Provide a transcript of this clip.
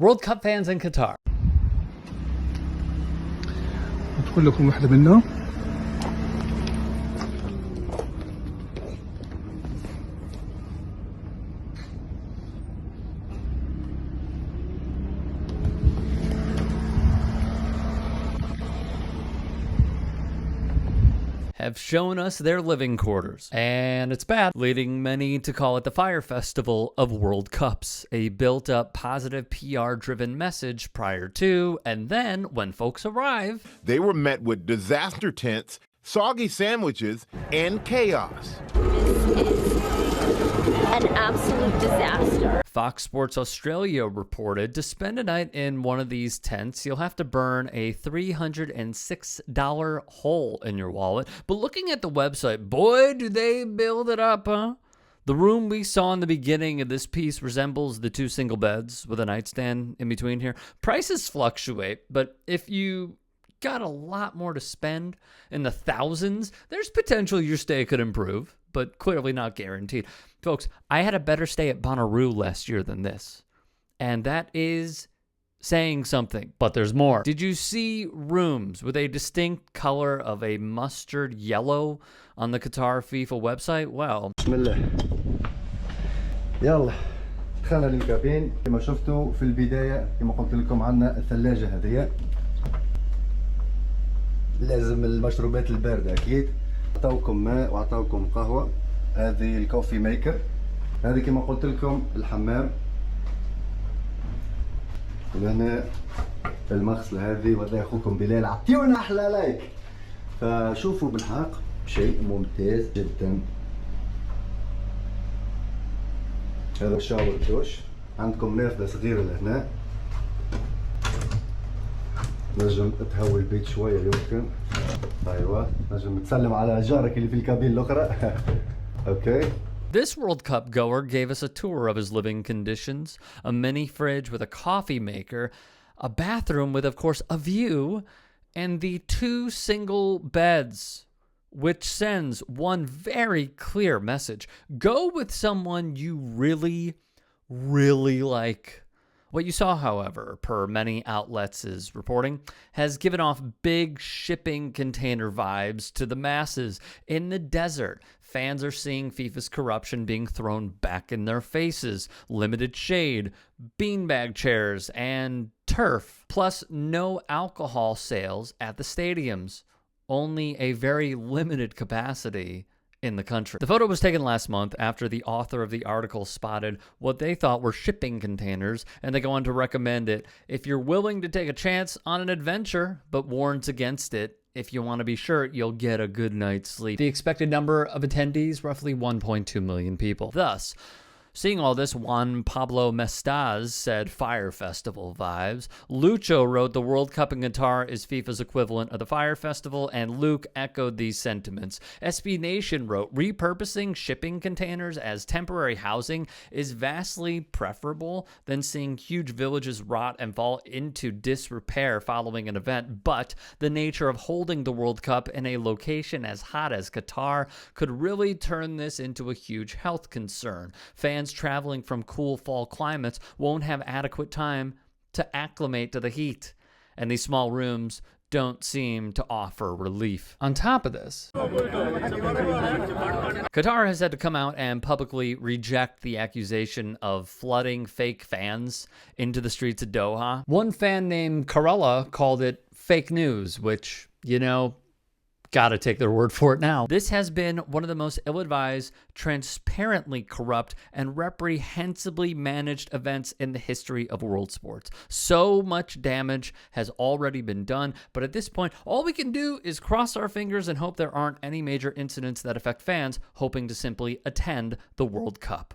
World Cup fans in Qatar. أدخل لكم واحدة منها. Have shown us their living quarters. And it's bad, leading many to call it the Fyre Festival of World Cups, a built-up positive PR-driven message prior to, and then when folks arrive, they were met with disaster tents, soggy sandwiches, and chaos. An absolute disaster. Fox Sports Australia reported to spend a night in one of these tents, you'll have to burn a $306 hole in your wallet. But looking at the website, boy, do they build it up, huh? The room we saw in the beginning of this piece resembles the 2 single beds with a nightstand in between here. Prices fluctuate, but if you got a lot more to spend in the thousands, there's potential your stay could improve, but clearly not guaranteed. Folks, I had a better stay at Bonnaroo last year than this, and that is saying something, but there's more. Did you see rooms with a distinct color of a mustard yellow on the Qatar FIFA website? Well, Bismillah. يلا دخلنا للكابين. كما شفتوا في البداية كما قلت لكم عندنا الثلاجة هذه، لازم المشروبات الباردة أكيد. أعطاوكم ماء وأعطاوكم قهوة. هذه الكوفي ميكر. هذه كما قلت لكم الحمام. وهنا المغسلة هذه. وهذا أخوكم بلال، عطيونا أحلى لايك. فشوفوا بالحق شيء ممتاز جدا. هذا الشاور دوش. عندكم نافذة صغيرة لهنا، نجم تهوي البيت شوية يمكن. أيوة نجم تسلم على جارك اللي في الكابين الأخرى. Okay. This World Cup goer gave us a tour of his living conditions, a mini fridge with a coffee maker, a bathroom with, of course, a view, and the 2 single beds, which sends one very clear message. Go with someone you really, really like. What you saw, however, per many outlets' reporting, has given off big shipping container vibes to the masses. In the desert, fans are seeing FIFA's corruption being thrown back in their faces. Limited shade, beanbag chairs, and turf. Plus, no alcohol sales at the stadiums. Only a very limited capacity in the country. The photo was taken last month after the author of the article spotted what they thought were shipping containers, and they go on to recommend it if you're willing to take a chance on an adventure, but warns against it if you want to be sure you'll get a good night's sleep. The expected number of attendees, roughly 1.2 million people. Thus, seeing all this, Juan Pablo Mestaz said Fyre Festival vibes. Lucho wrote the World Cup in Qatar is FIFA's equivalent of the Fyre Festival, and Luke echoed these sentiments. SB Nation wrote, repurposing shipping containers as temporary housing is vastly preferable than seeing huge villages rot and fall into disrepair following an event, but the nature of holding the World Cup in a location as hot as Qatar could really turn this into a huge health concern. Fans traveling from cool fall climates won't have adequate time to acclimate to the heat, and these small rooms don't seem to offer relief. On top of this, Qatar has had to come out and publicly reject the accusation of flooding fake fans into the streets of Doha. One fan named Karella called it fake news, which, you know, gotta take their word for it now. This has been one of the most ill-advised, transparently corrupt, and reprehensibly managed events in the history of world sports. So much damage has already been done, but at this point, all we can do is cross our fingers and hope there aren't any major incidents that affect fans hoping to simply attend the World Cup.